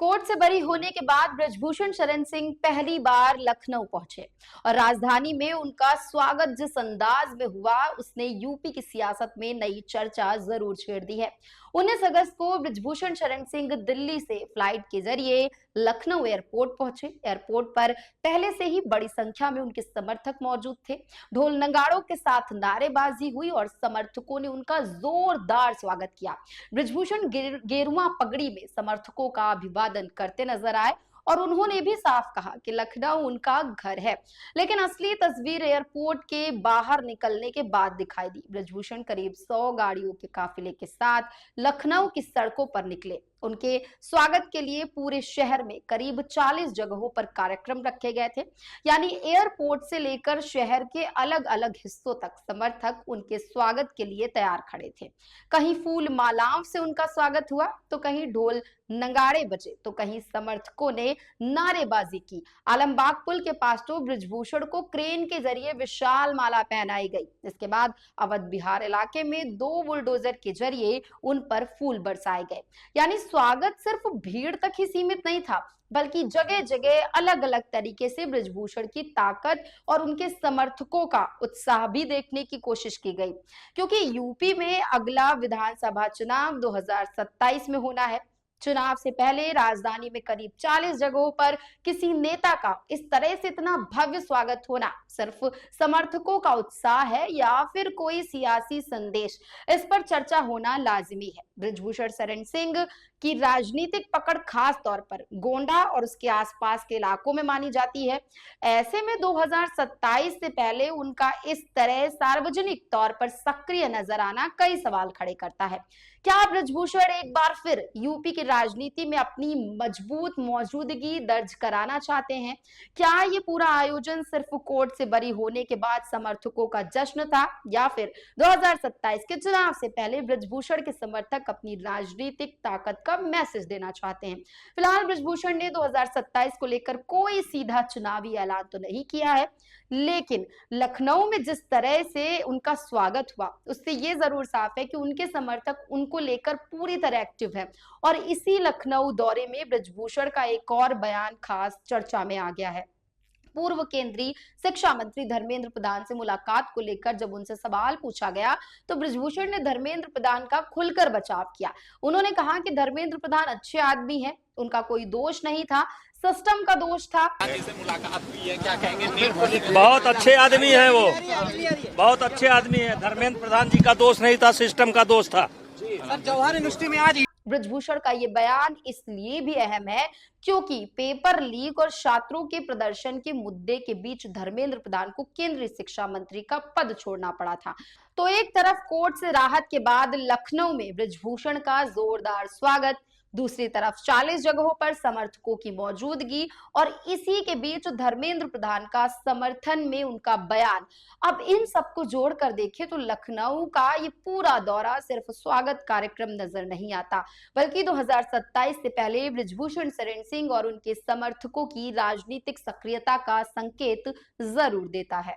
Court से बरी होने के बाद ब्रजभूषण शरण सिंह पहली बार लखनऊ पहुंचे और राजधानी में उनका स्वागत जिस अंदाज में हुआ उसने यूपी की सियासत में नई चर्चा जरूर छेड़ दी है। 19 अगस्त को ब्रजभूषण शरण सिंह दिल्ली से फ्लाइट के जरिए लखनऊ एयरपोर्ट पहुंचे। एयरपोर्ट पर पहले से ही बड़ी संख्या में उनके समर्थक मौजूद थे। ढोल नगाड़ों के साथ नारेबाजी हुई और समर्थकों ने उनका जोरदार स्वागत किया। ब्रजभूषण गेरुआ पगड़ी में समर्थकों का अभिवादन करते नजर आए और उन्होंने भी साफ कहा कि लखनऊ उनका घर है। लेकिन असली तस्वीर एयरपोर्ट के बाहर निकलने के बाद दिखाई दी। ब्रजभूषण करीब 100 गाड़ियों के काफिले के साथ लखनऊ की सड़कों पर निकले। उनके स्वागत के लिए पूरे शहर में करीब 40 जगहों पर कार्यक्रम रखे गए थे। यानी एयरपोर्ट से लेकर शहर के अलग अलग हिस्सों तक समर्थक उनके स्वागत के लिए तैयार खड़े थे। कहीं फूल मालाओं से उनका स्वागत हुआ तो कहीं ढोल नगाड़े बजे तो कहीं समर्थकों ने नारेबाजी की। आलमबाग पुल के पास तो ब्रजभूषण को क्रेन के जरिए विशाल माला पहनाई गई। इसके बाद अवध बिहार इलाके में 2 बुलडोजर के जरिए उन पर फूल बरसाए गए। यानी स्वागत सिर्फ भीड़ तक ही सीमित नहीं था, बल्कि जगह जगह अलग अलग तरीके से ब्रजभूषण की ताकत और उनके समर्थकों का उत्साह भी देखने की कोशिश की गई। क्योंकि यूपी में अगला विधानसभा चुनाव 2027 में होना है। चुनाव से पहले राजधानी में करीब 40 जगहों पर किसी नेता का इस तरह से इतना भव्य स्वागत होना सिर्फ समर्थकों का उत्साह है या फिर कोई सियासी संदेश, इस पर चर्चा होना लाजिमी है। ब्रजभूषण शरण सिंह की राजनीतिक पकड़ खास तौर पर गोंडा और उसके आसपास के इलाकों में मानी जाती है। ऐसे में 2027 से पहले उनका इस तरह सार्वजनिक तौर पर सक्रिय नजर आना कई सवाल खड़े करता है। क्या ब्रजभूषण एक बार फिर यूपी की राजनीति में अपनी मजबूत मौजूदगी दर्ज कराना चाहते हैं? क्या ये पूरा आयोजन सिर्फ कोर्ट से बरी होने के बाद समर्थकों का जश्न था या फिर 2027 के चुनाव से पहले ब्रजभूषण के समर्थक अपनी राजनीतिक ताकत का मैसेज देना चाहते हैं? फिलहाल ब्रजभूषण ने 2027 को लेकर कोई सीधा चुनावी ऐलान तो नहीं किया है, लेकिन लखनऊ में जिस तरह से उनका स्वागत हुआ उससे ये जरूर साफ है कि उनके समर्थक उनको लेकर पूरी तरह एक्टिव है। और इसी लखनऊ दौरे में ब्रजभूषण का एक और बयान खास चर्चा में आ गया है। पूर्व केंद्रीय शिक्षा मंत्री धर्मेंद्र प्रधान से मुलाकात को लेकर जब उनसे सवाल पूछा गया तो ब्रजभूषण ने धर्मेंद्र प्रधान का खुलकर बचाव किया। उन्होंने कहा कि धर्मेंद्र प्रधान अच्छे आदमी हैं, उनका कोई दोष नहीं था, सिस्टम का दोष था। मुलाकात हुई है, क्या कहेंगे? बहुत अच्छे आदमी है वो, बहुत अच्छे आदमी है। धर्मेंद्र प्रधान जी का दोष नहीं था, सिस्टम का दोष था। सर, जवाहर यूनिवर्सिटी में आज ब्रजभूषण का ये बयान इसलिए भी अहम है क्योंकि पेपर लीक और छात्रों के प्रदर्शन के मुद्दे के बीच धर्मेंद्र प्रधान को केंद्रीय शिक्षा मंत्री का पद छोड़ना पड़ा था। तो एक तरफ कोर्ट से राहत के बाद लखनऊ में ब्रजभूषण का जोरदार स्वागत, दूसरी तरफ 40 जगहों पर समर्थकों की मौजूदगी और इसी के बीच धर्मेंद्र प्रधान का समर्थन में उनका बयान। अब इन सबको जोड़कर देखें तो लखनऊ का ये पूरा दौरा सिर्फ स्वागत कार्यक्रम नजर नहीं आता, बल्कि 2027 से पहले ब्रजभूषण शरण सिंह और उनके समर्थकों की राजनीतिक सक्रियता का संकेत जरूर देता है।